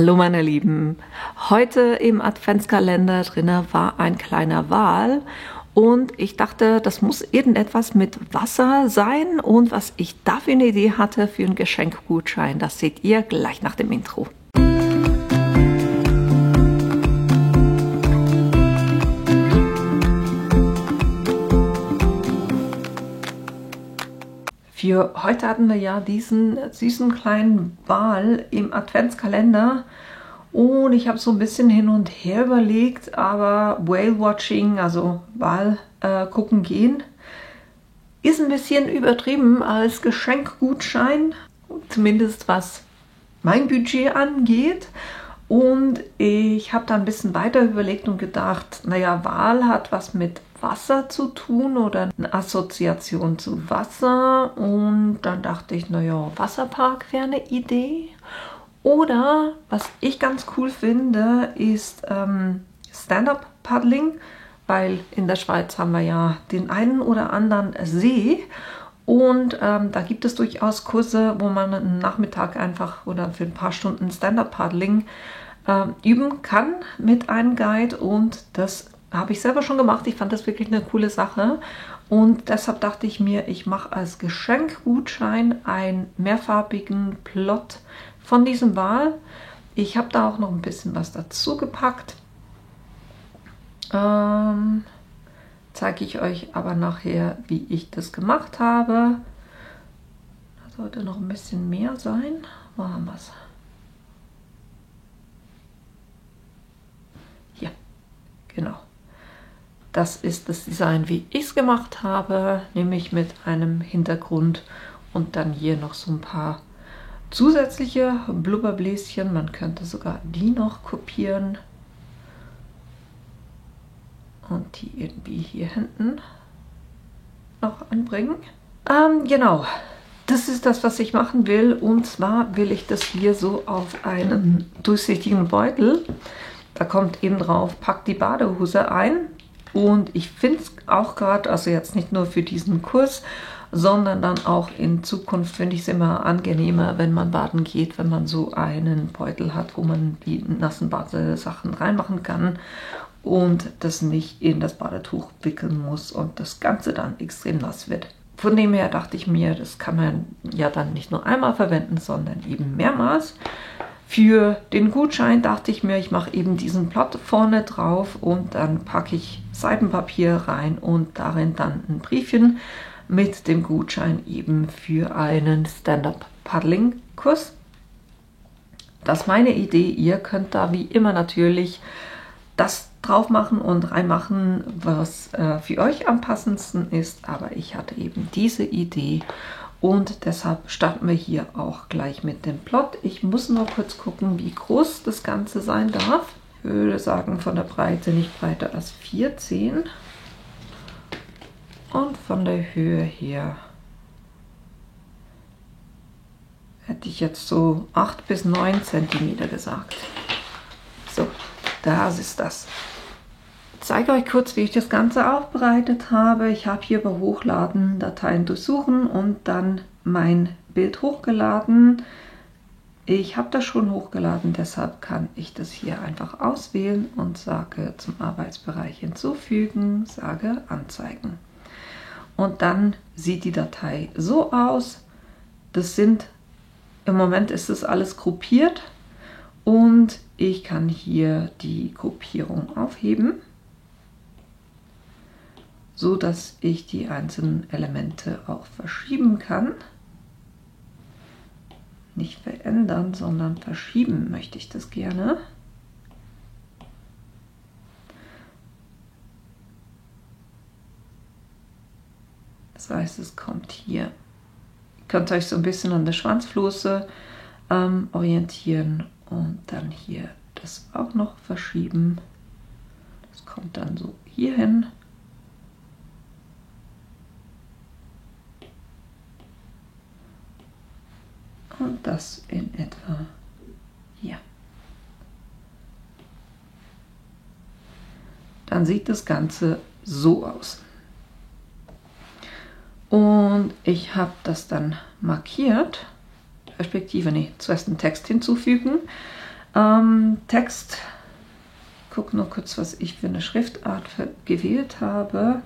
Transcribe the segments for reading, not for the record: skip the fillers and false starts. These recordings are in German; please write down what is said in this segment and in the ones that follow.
Hallo meine Lieben, heute im Adventskalender drin war ein kleiner Wal und ich dachte, das muss irgendetwas mit Wasser sein und was ich da für eine Idee hatte für einen Geschenkgutschein, das seht ihr gleich nach dem Intro. Für heute hatten wir ja diesen süßen kleinen Wal im Adventskalender und ich habe so ein bisschen hin und her überlegt, aber Whale Watching, also Wal gucken gehen, ist ein bisschen übertrieben als Geschenkgutschein, zumindest was mein Budget angeht. Und ich habe da ein bisschen weiter überlegt und gedacht, naja, Wal hat was mit Wasser zu tun oder eine Assoziation zu Wasser. Und dann dachte ich, naja, Wasserpark wäre eine Idee. Oder was ich ganz cool finde, ist Stand-Up-Paddling, weil in der Schweiz haben wir ja den einen oder anderen See. Und da gibt es durchaus Kurse, wo man einen Nachmittag einfach oder für ein paar Stunden Stand-Up-Paddling üben kann mit einem Guide. Und das habe ich selber schon gemacht. Ich fand das wirklich eine coole Sache. Und deshalb dachte ich mir, ich mache als Geschenkgutschein einen mehrfarbigen Plot von diesem Wal. Ich habe da auch noch ein bisschen was dazu gepackt. Zeige ich euch aber nachher, wie ich das gemacht habe. Da sollte noch ein bisschen mehr sein. Wo haben wir es? Hier, genau. Das ist das Design, wie ich es gemacht habe, nämlich mit einem Hintergrund und dann hier noch so ein paar zusätzliche Blubberbläschen. Man könnte sogar die noch kopieren. Und die irgendwie hier hinten noch anbringen. Genau, das ist das, was ich machen will. Und zwar will ich das hier so auf einen durchsichtigen Beutel. Da kommt eben drauf, pack die Badehose ein. Und ich finde es auch gerade, also jetzt nicht nur für diesen Kurs, sondern dann auch in Zukunft finde ich es immer angenehmer, wenn man baden geht, wenn man so einen Beutel hat, wo man die nassen Badesachen reinmachen kann und das nicht in das Badetuch wickeln muss und das Ganze dann extrem nass wird. Von dem her dachte ich mir, das kann man ja dann nicht nur einmal verwenden, sondern eben mehrmals. Für den Gutschein dachte ich mir, ich mache eben diesen Plot vorne drauf und dann packe ich Seitenpapier rein und darin dann ein Briefchen mit dem Gutschein eben für einen Stand-Up-Paddling-Kurs. Das ist meine Idee. Ihr könnt da wie immer natürlich das drauf machen und reinmachen, was für euch am passendsten ist. Aber ich hatte eben diese Idee und deshalb starten wir hier auch gleich mit dem Plot. Ich muss noch kurz gucken, wie groß das Ganze sein darf. Ich würde sagen, von der Breite nicht breiter als 14 und von der Höhe her hätte ich jetzt so 8 bis 9 cm gesagt. So, das ist das. Ich zeige euch kurz, wie ich das Ganze aufbereitet habe. Ich habe hier bei Hochladen Dateien durchsuchen und dann mein Bild hochgeladen. Ich habe das schon hochgeladen, deshalb kann ich das hier einfach auswählen und sage zum Arbeitsbereich hinzufügen, sage anzeigen. Und dann sieht die Datei so aus. Im Moment ist das alles gruppiert und ich kann hier die Gruppierung aufheben, so dass ich die einzelnen Elemente auch verschieben kann. Nicht verändern, sondern verschieben möchte ich das gerne. Das heißt, es kommt hier. Ihr könnt euch so ein bisschen an der Schwanzflosse orientieren und dann hier das auch noch verschieben. Das kommt dann so hier hin. Und das in etwa hier. Dann sieht das Ganze so aus. Und ich habe das dann markiert, respektive, zuerst einen Text hinzufügen. Text, guck nur kurz, was ich für eine Schriftart gewählt habe.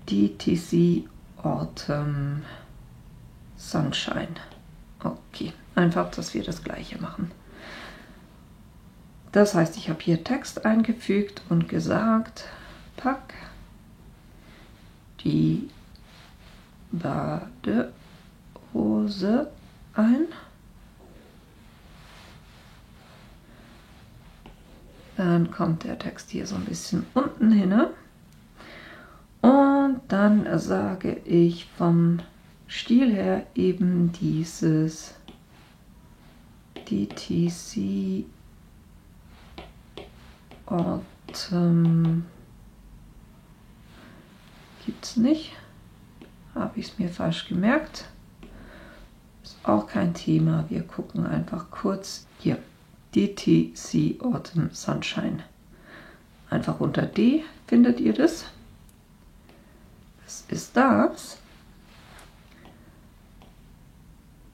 DTC Autumn Sunshine. Okay, einfach, dass wir das gleiche machen. Das heißt, ich habe hier Text eingefügt und gesagt, pack die Badehose ein. Dann kommt der Text hier so ein bisschen unten hin. Und dann sage ich vom Stil her eben dieses DTC Autumn gibt es nicht. Habe ich es mir falsch gemerkt. Ist auch kein Thema. Wir gucken einfach kurz hier. DTC Autumn Sunshine. Einfach unter D findet ihr das. Das ist das.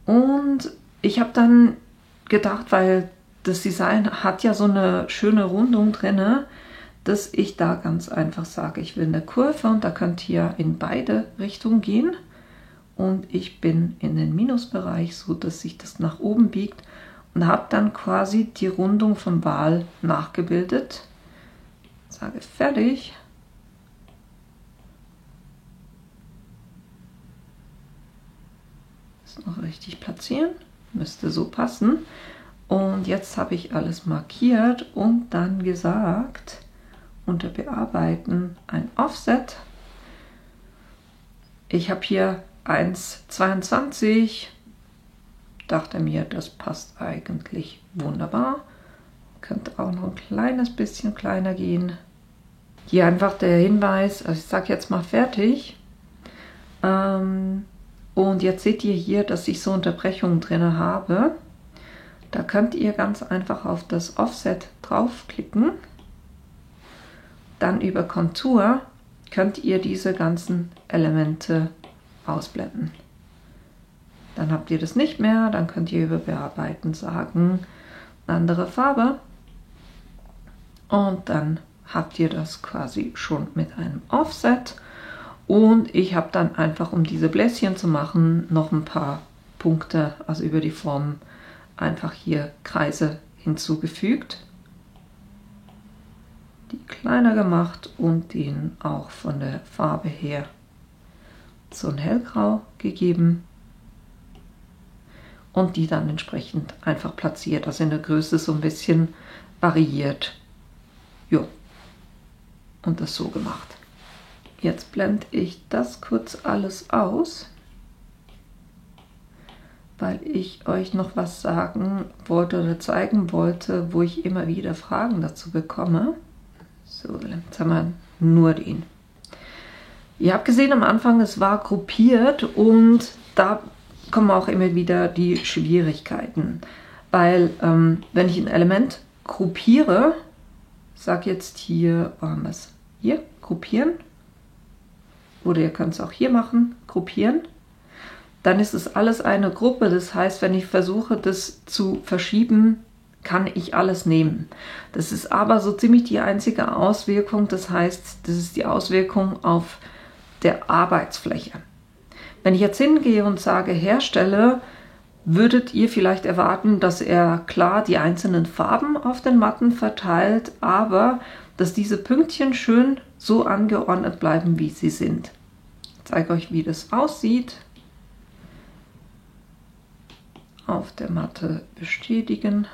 Und ich habe dann gedacht, weil das Design hat ja so eine schöne Rundung drin, dass ich da ganz einfach sage, ich will eine Kurve und da könnt ihr in beide Richtungen gehen. Und ich bin in den Minusbereich, so dass sich das nach oben biegt und habe dann quasi die Rundung von Wal nachgebildet. Sage fertig. Das noch richtig platzieren. Müsste so passen. Und jetzt habe ich alles markiert und dann gesagt, unter Bearbeiten ein Offset. Ich habe hier 1,22. Dachte mir, das passt eigentlich wunderbar. Könnte auch noch ein kleines bisschen kleiner gehen. Hier einfach der Hinweis, also ich sage jetzt mal fertig. Und jetzt seht ihr hier, dass ich so Unterbrechungen drin habe. Da könnt ihr ganz einfach auf das Offset draufklicken. Dann über Kontur könnt ihr diese ganzen Elemente ausblenden. Dann habt ihr das nicht mehr, dann könnt ihr über Bearbeiten sagen, andere Farbe. Und dann habt ihr das quasi schon mit einem Offset. Und ich habe dann einfach, um diese Bläschen zu machen, noch ein paar Punkte, also über die Form, einfach hier Kreise hinzugefügt. Die kleiner gemacht und denen auch von der Farbe her so ein Hellgrau gegeben. Und die dann entsprechend einfach platziert, also in der Größe so ein bisschen variiert. Jo. Und das so gemacht. Jetzt blende ich das kurz alles aus, weil ich euch noch was sagen wollte oder zeigen wollte, wo ich immer wieder Fragen dazu bekomme. So, jetzt haben wir nur den. Ihr habt gesehen am Anfang, es war gruppiert und da kommen auch immer wieder die Schwierigkeiten. Weil wenn ich ein Element gruppiere, sage jetzt hier, wo haben wir es? Hier, gruppieren. Oder ihr könnt es auch hier machen, gruppieren. Dann ist es alles eine Gruppe. Das heißt, wenn ich versuche, das zu verschieben, kann ich alles nehmen. Das ist aber so ziemlich die einzige Auswirkung. Das heißt, das ist die Auswirkung auf der Arbeitsfläche. Wenn ich jetzt hingehe und sage herstelle, würdet ihr vielleicht erwarten, dass er klar die einzelnen Farben auf den Matten verteilt, aber dass diese Pünktchen schön so angeordnet bleiben, wie sie sind. Ich zeige euch, wie das aussieht. Auf der Matte bestätigen.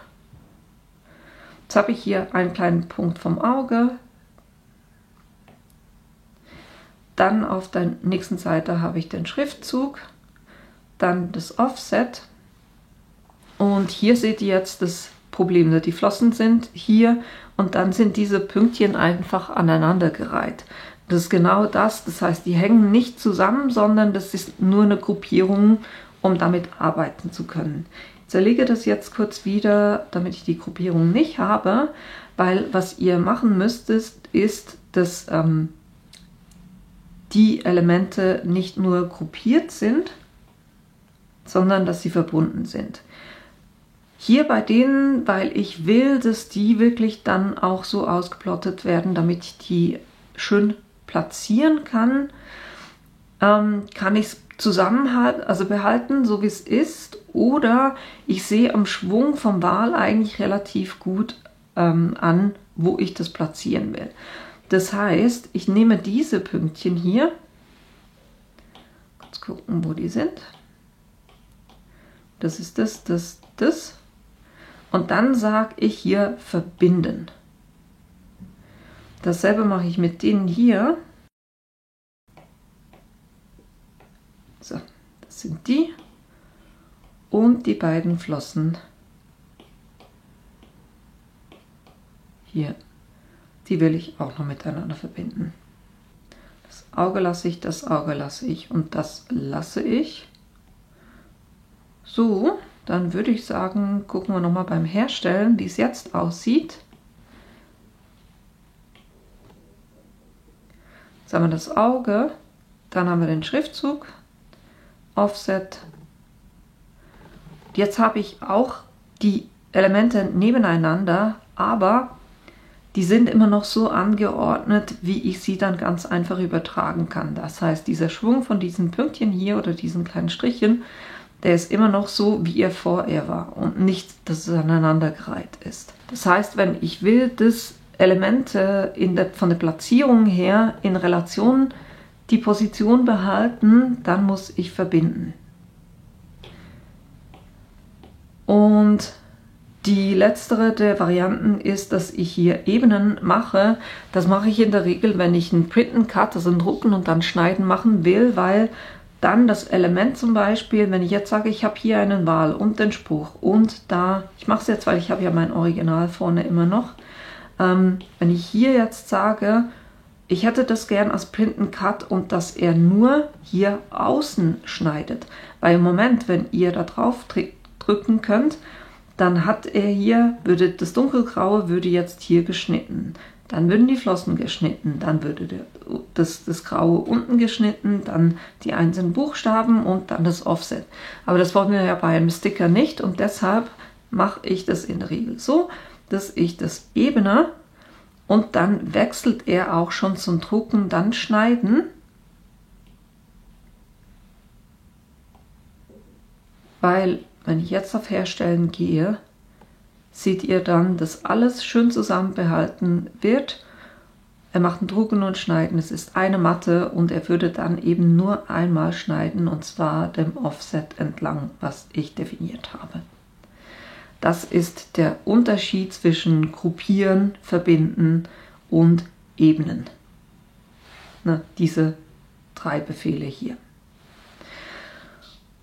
Jetzt habe ich hier einen kleinen Punkt vom Auge. Dann auf der nächsten Seite habe ich den Schriftzug, dann das Offset. Und hier seht ihr jetzt das Problem, die Flossen sind hier und dann sind diese Pünktchen einfach aneinandergereiht. Das ist genau das, das heißt, die hängen nicht zusammen, sondern das ist nur eine Gruppierung, um damit arbeiten zu können. Ich zerlege das jetzt kurz wieder, damit ich die Gruppierung nicht habe, weil was ihr machen müsst, ist, dass die Elemente nicht nur gruppiert sind, sondern dass sie verbunden sind. Hier bei denen, weil ich will, dass die wirklich dann auch so ausgeplottet werden, damit ich die schön platzieren kann, kann ich es zusammenhalten, also behalten, so wie es ist. Oder ich sehe am Schwung vom Wal eigentlich relativ gut an, wo ich das platzieren will. Das heißt, ich nehme diese Pünktchen hier, kurz gucken, wo die sind. Das ist das. Und dann sage ich hier verbinden. Dasselbe mache ich mit denen hier. So, das sind die. Und die beiden Flossen hier. Die will ich auch noch miteinander verbinden. Das Auge lasse ich, das Auge lasse ich und das lasse ich. So, dann würde ich sagen, gucken wir nochmal beim Herstellen, wie es jetzt aussieht. Jetzt haben wir das Auge, dann haben wir den Schriftzug, Offset. Jetzt habe ich auch die Elemente nebeneinander, aber die sind immer noch so angeordnet, wie ich sie dann ganz einfach übertragen kann. Das heißt, dieser Schwung von diesen Pünktchen hier oder diesen kleinen Strichen, der ist immer noch so, wie er vorher war und nicht, dass es aneinandergereiht ist. Das heißt, wenn ich will, dass Elemente von der Platzierung her in Relation die Position behalten, dann muss ich verbinden. Und die letztere der Varianten ist, dass ich hier Ebenen mache. Das mache ich in der Regel, wenn ich einen Print and Cut, also ein Drucken und dann Schneiden machen will, weil dann das Element zum Beispiel, wenn ich jetzt sage, ich habe hier einen Wal und den Spruch und da, ich mache es jetzt, weil ich habe ja mein Original vorne immer noch, wenn ich hier jetzt sage, ich hätte das gern als Print and Cut und dass er nur hier außen schneidet, weil im Moment, wenn ihr da drauf drücken könnt, dann hat er hier, das dunkelgraue würde jetzt hier geschnitten. Dann würden die Flossen geschnitten, dann würde das Graue unten geschnitten, dann die einzelnen Buchstaben und dann das Offset. Aber das wollen wir ja bei einem Sticker nicht und deshalb mache ich das in der Regel so, dass ich das ebne und dann wechselt er auch schon zum Drucken, dann Schneiden. Weil, wenn ich jetzt auf Herstellen gehe, seht ihr dann, dass alles schön zusammen behalten wird. Er macht ein Drucken und Schneiden, es ist eine Matte und er würde dann eben nur einmal schneiden und zwar dem Offset entlang, was ich definiert habe. Das ist der Unterschied zwischen Gruppieren, Verbinden und Ebnen. Diese 3 Befehle hier.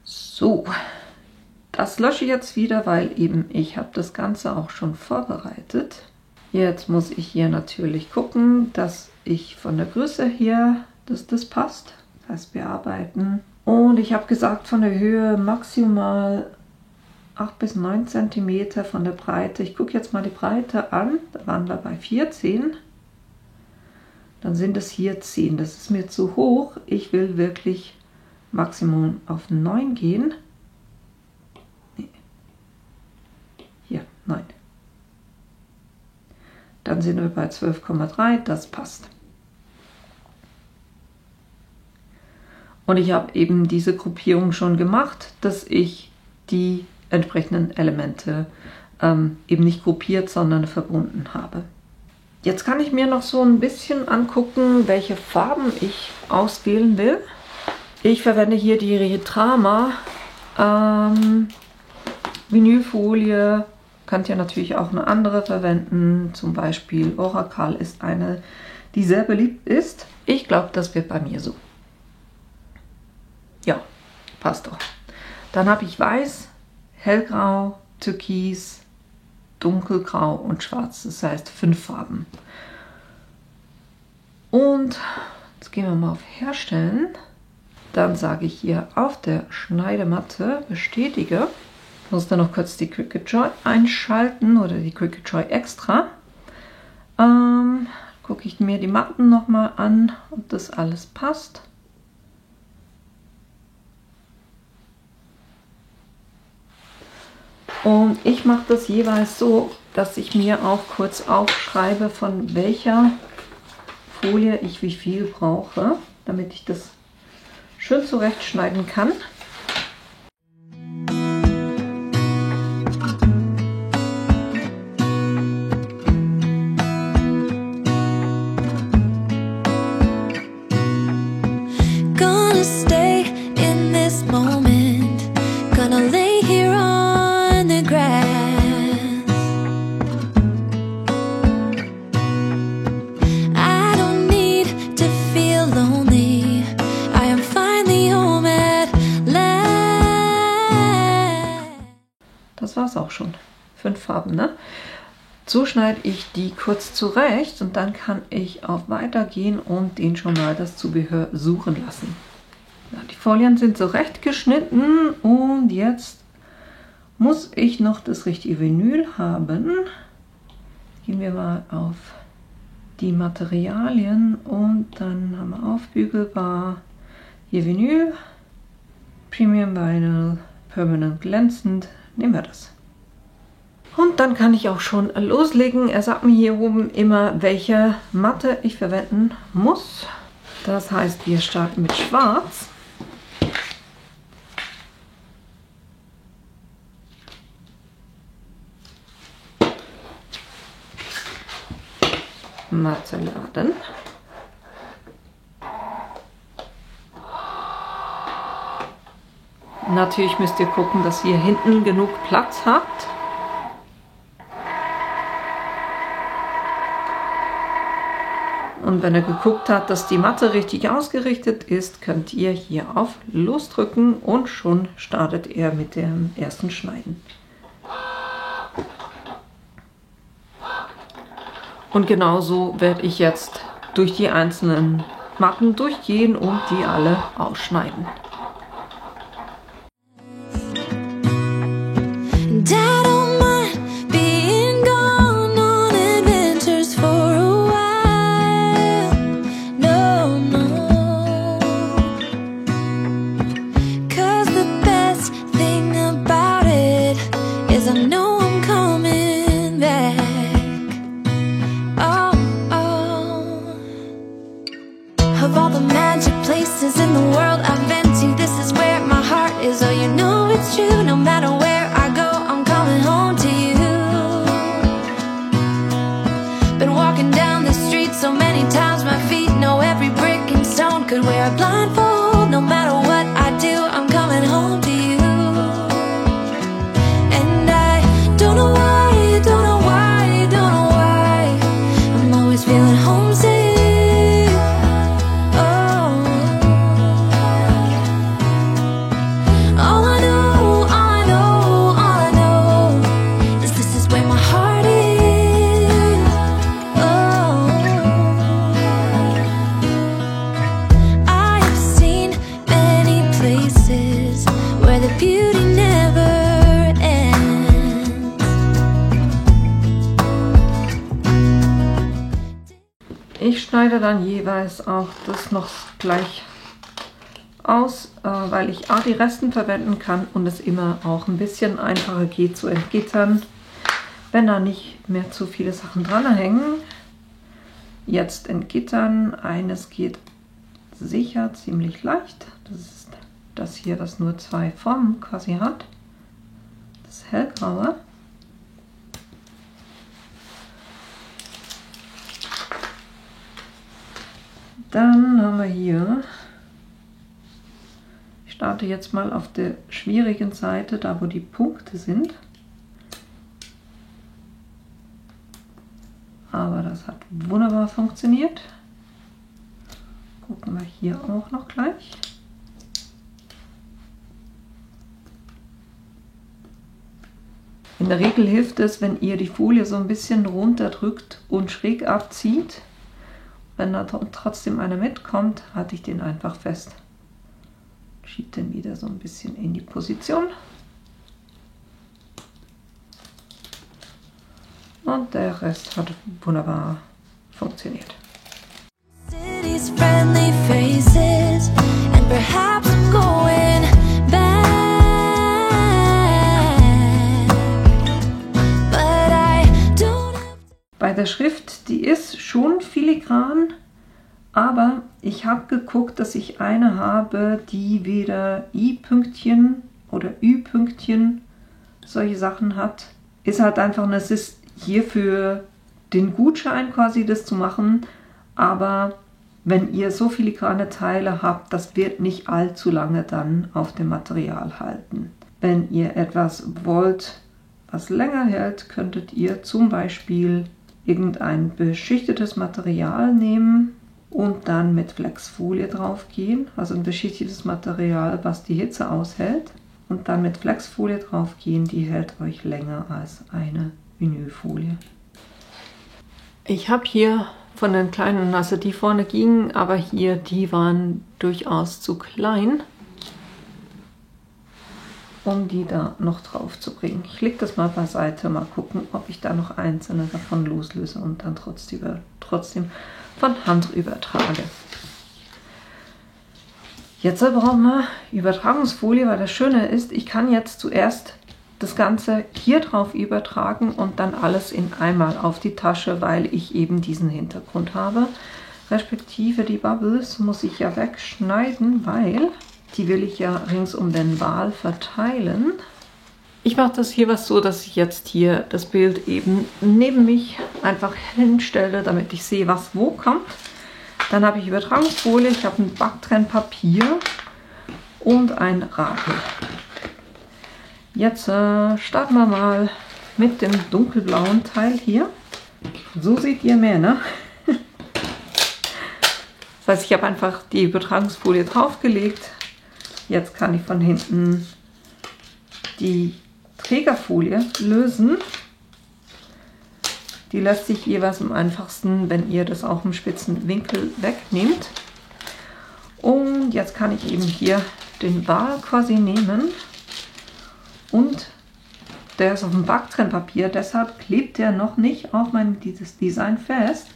So. Das lösche ich jetzt wieder, weil eben ich habe das Ganze auch schon vorbereitet. Jetzt muss ich hier natürlich gucken, dass ich von der Größe her, dass das passt. Das heißt bearbeiten. Und ich habe gesagt, von der Höhe maximal 8 bis 9 cm, von der Breite. Ich gucke jetzt mal die Breite an. Da waren wir bei 14. Dann sind es hier 10. Das ist mir zu hoch. Ich will wirklich Maximum auf 9 gehen. Hier, 9. Dann sind wir bei 12,3, das passt. Und ich habe eben diese Gruppierung schon gemacht, dass ich die entsprechenden Elemente eben nicht gruppiert, sondern verbunden habe. Jetzt kann ich mir noch so ein bisschen angucken, welche Farben ich auswählen will. Ich verwende hier die Retrama Vinylfolie. Könnt ihr natürlich auch eine andere verwenden, zum Beispiel Oracal ist eine, die sehr beliebt ist. Ich glaube, das wird bei mir so. Ja, passt doch. Dann habe ich Weiß, Hellgrau, Türkis, Dunkelgrau und Schwarz. Das heißt 5 Farben. Und jetzt gehen wir mal auf Herstellen. Dann sage ich hier auf der Schneidematte bestätige. Ich muss dann noch kurz die Cricut Joy einschalten oder die Cricut Joy Extra. Gucke ich mir die Matten nochmal an, ob das alles passt. Und ich mache das jeweils so, dass ich mir auch kurz aufschreibe, von welcher Folie ich wie viel brauche, damit ich das schön zurechtschneiden kann. Das war es auch schon. 5 Farben, ne? So schneide ich die kurz zurecht und dann kann ich auf Weitergehen und den schon mal das Zubehör suchen lassen. Ja, die Folien sind zurechtgeschnitten und jetzt muss ich noch das richtige Vinyl haben. Gehen wir mal auf die Materialien und dann haben wir aufbügelbar, hier Vinyl, Premium Vinyl, Permanent glänzend. Nehmen wir das. Und dann kann ich auch schon loslegen. Er sagt mir hier oben immer, welche Matte ich verwenden muss. Das heißt, wir starten mit Schwarz. Matte laden. Natürlich müsst ihr gucken, dass ihr hinten genug Platz habt. Und wenn ihr geguckt habt, dass die Matte richtig ausgerichtet ist, könnt ihr hier auf Los drücken und schon startet er mit dem ersten Schneiden. Und genauso werde ich jetzt durch die einzelnen Matten durchgehen und die alle ausschneiden. Of all the magic places in the world I've been to, this is where my heart is. Oh, you know it's true. No matter where I go, I'm coming home to you. Been walking down the street so many times, my feet know every brick and stone. Could wear a blindfold. No matter what I do, I'm coming home to you. And I don't know why, don't know why, don't know why I'm always feeling homesick. Ich schneide dann jeweils auch das noch gleich aus, weil ich die Resten verwenden kann und es immer auch ein bisschen einfacher geht zu entgittern, wenn da nicht mehr zu viele Sachen dran hängen. Jetzt entgittern. Eines geht sicher ziemlich leicht. Das ist das hier, das nur 2 Formen quasi hat. Das hellgraue. Dann haben wir hier, ich starte jetzt mal auf der schwierigen Seite, da wo die Punkte sind. Aber das hat wunderbar funktioniert. Gucken wir hier auch noch gleich. In der Regel hilft es, wenn ihr die Folie so ein bisschen runterdrückt und schräg abzieht. Wenn da trotzdem einer mitkommt, halte ich den einfach fest. Schiebe den wieder so ein bisschen in die Position. Und der Rest hat wunderbar funktioniert. Bei der Schrift, die ist schon filigran, aber ich habe geguckt, dass ich eine habe, die weder I-Pünktchen oder Ü-Pünktchen, solche Sachen hat. Ist halt einfach, es ist hier für den Gutschein quasi das zu machen, aber wenn ihr so filigrane Teile habt, das wird nicht allzu lange dann auf dem Material halten. Wenn ihr etwas wollt, was länger hält, könntet ihr zum Beispiel irgendein beschichtetes Material nehmen und dann mit Flexfolie drauf gehen, also ein beschichtetes Material, was die Hitze aushält, und dann mit Flexfolie drauf gehen, die hält euch länger als eine Vinylfolie. Ich habe hier von den kleinen, also die vorne gingen, aber hier, die waren durchaus zu klein, um die da noch drauf zu bringen. Ich lege das mal beiseite, mal gucken, ob ich da noch einzelne davon loslöse und dann trotzdem von Hand übertrage. Jetzt brauchen wir Übertragungsfolie, weil das Schöne ist, ich kann jetzt zuerst das Ganze hier drauf übertragen und dann alles in einmal auf die Tasche, weil ich eben diesen Hintergrund habe. Respektive die Bubbles muss ich ja wegschneiden, weil die will ich ja rings um den Wal verteilen. Ich mache das hier so, dass ich jetzt hier das Bild eben neben mich einfach hinstelle, damit ich sehe, was wo kommt. Dann habe ich Übertragungsfolie, ich habe ein Backtrennpapier und ein Rakel. Jetzt starten wir mal mit dem dunkelblauen Teil hier. So seht ihr mehr, ne? Das heißt, ich habe einfach die Übertragungsfolie draufgelegt. Jetzt kann ich von hinten die Trägerfolie lösen. Die lässt sich jeweils am einfachsten, wenn ihr das auch im spitzen Winkel wegnehmt. Und jetzt kann ich eben hier den Wal quasi nehmen. Und der ist auf dem Backtrennpapier, deshalb klebt der noch nicht auf dieses Design fest.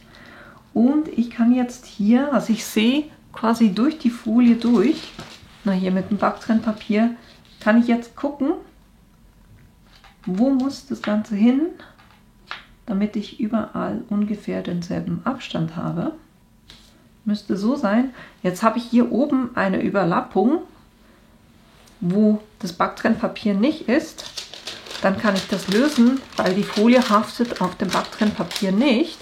Und ich kann jetzt hier, also ich sehe quasi durch die Folie durch, na hier mit dem Backtrennpapier, kann ich jetzt gucken, wo muss das Ganze hin, damit ich überall ungefähr denselben Abstand habe. Müsste so sein. Jetzt habe ich hier oben eine Überlappung, wo das Backtrennpapier nicht ist. Dann kann ich das lösen, weil die Folie haftet auf dem Backtrennpapier nicht.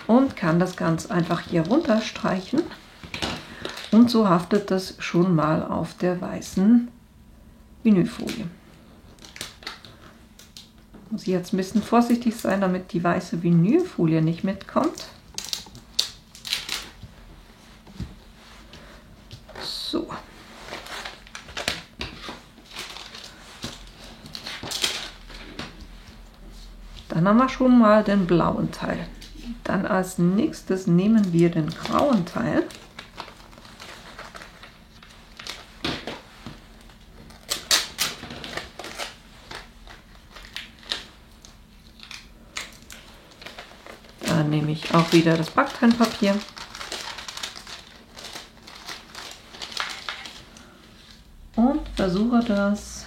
Und kann das ganz einfach hier runterstreichen. Und so haftet das schon mal auf der weißen Vinylfolie. Muss ich jetzt ein bisschen vorsichtig sein, damit die weiße Vinylfolie nicht mitkommt. So. Dann haben wir schon mal den blauen Teil. Dann als nächstes nehmen wir den grauen Teil. Dann nehme ich auch wieder das Backtrennpapier. Und versuche das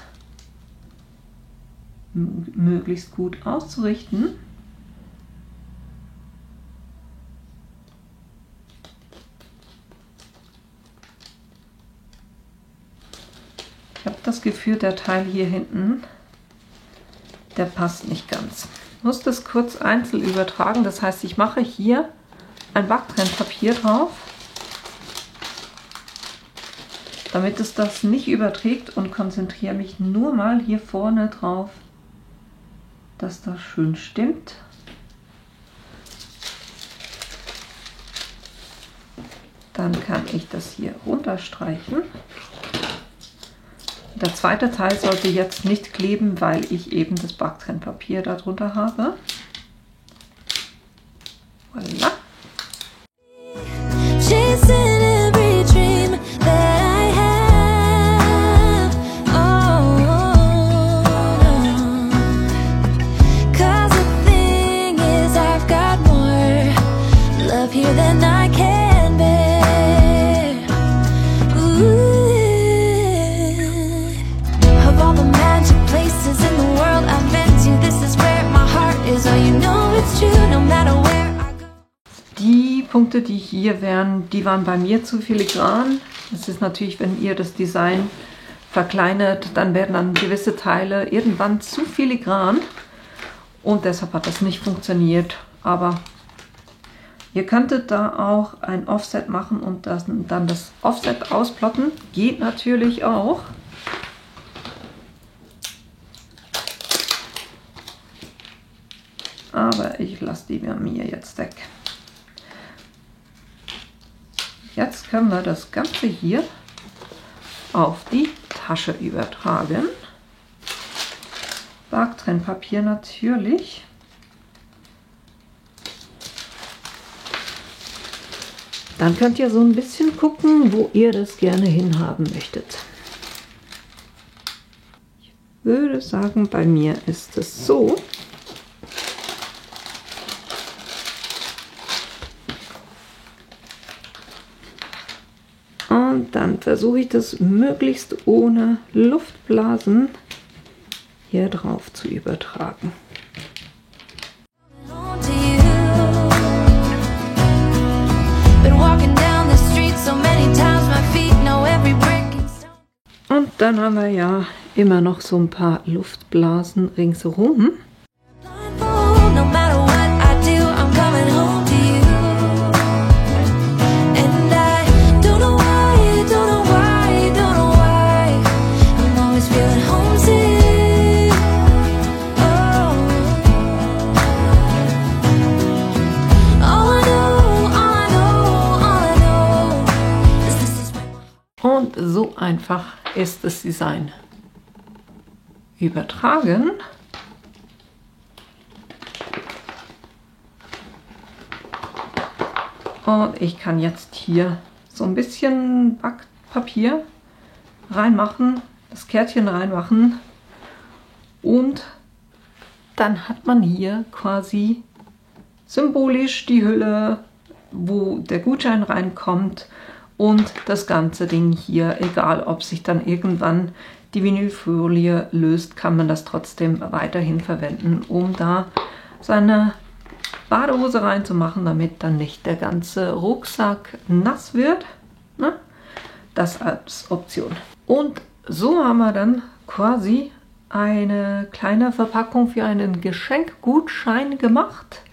möglichst gut auszurichten. Ich habe das Gefühl, der Teil hier hinten, der passt nicht ganz. Ich muss das kurz einzeln übertragen, das heißt, ich mache hier ein Backtrennpapier drauf, damit es das nicht überträgt, und konzentriere mich nur mal hier vorne drauf, dass das schön stimmt. Dann kann ich das hier runterstreichen. Der zweite Teil sollte jetzt nicht kleben, weil ich eben das Backtrennpapier darunter habe. Voilà. So you know it's true, no matter Kritikpunkte, die hier wären, die waren bei mir zu filigran. Das ist natürlich, wenn ihr das Design verkleinert, dann werden dann gewisse Teile irgendwann zu filigran. Und deshalb hat das nicht funktioniert. Aber ihr könntet da auch ein Offset machen und dann das Offset ausplotten. Geht natürlich auch. Aber ich lasse die bei mir jetzt weg. Jetzt können wir das Ganze hier auf die Tasche übertragen. Backtrennpapier natürlich. Dann könnt ihr so ein bisschen gucken, wo ihr das gerne hinhaben möchtet. Ich würde sagen, bei mir ist es so. Und dann versuche ich das möglichst ohne Luftblasen hier drauf zu übertragen. Und dann haben wir ja immer noch so ein paar Luftblasen ringsherum. Und so einfach ist das Design übertragen. Und ich kann jetzt hier so ein bisschen Backpapier reinmachen, das Kärtchen reinmachen und dann hat man hier quasi symbolisch die Hülle, wo der Gutschein reinkommt. Und das ganze Ding hier, egal ob sich dann irgendwann die Vinylfolie löst, kann man das trotzdem weiterhin verwenden, um da seine Badehose reinzumachen, damit dann nicht der ganze Rucksack nass wird. Ne? Das als Option. Und so haben wir dann quasi eine kleine Verpackung für einen Geschenkgutschein gemacht.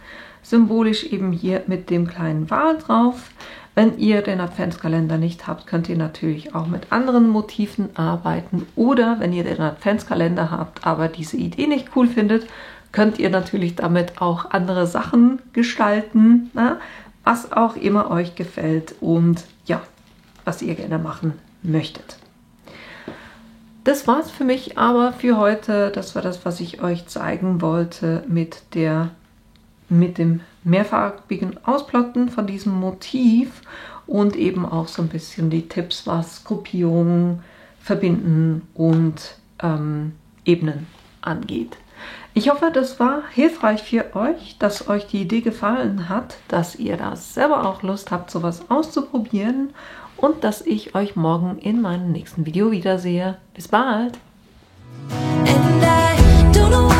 Symbolisch eben hier mit dem kleinen Wal drauf. Wenn ihr den Adventskalender nicht habt, könnt ihr natürlich auch mit anderen Motiven arbeiten. Oder wenn ihr den Adventskalender habt, aber diese Idee nicht cool findet, könnt ihr natürlich damit auch andere Sachen gestalten, na? Was auch immer euch gefällt und ja, was ihr gerne machen möchtet. Das war's für mich aber für heute. Das war das, was ich euch zeigen wollte mit dem mehrfarbigen Ausplotten von diesem Motiv und eben auch so ein bisschen die Tipps, was Gruppierungen, Verbinden und Ebenen angeht. Ich hoffe, das war hilfreich für euch, dass euch die Idee gefallen hat, dass ihr da selber auch Lust habt, sowas auszuprobieren und dass ich euch morgen in meinem nächsten Video wiedersehe. Bis bald! And I don't know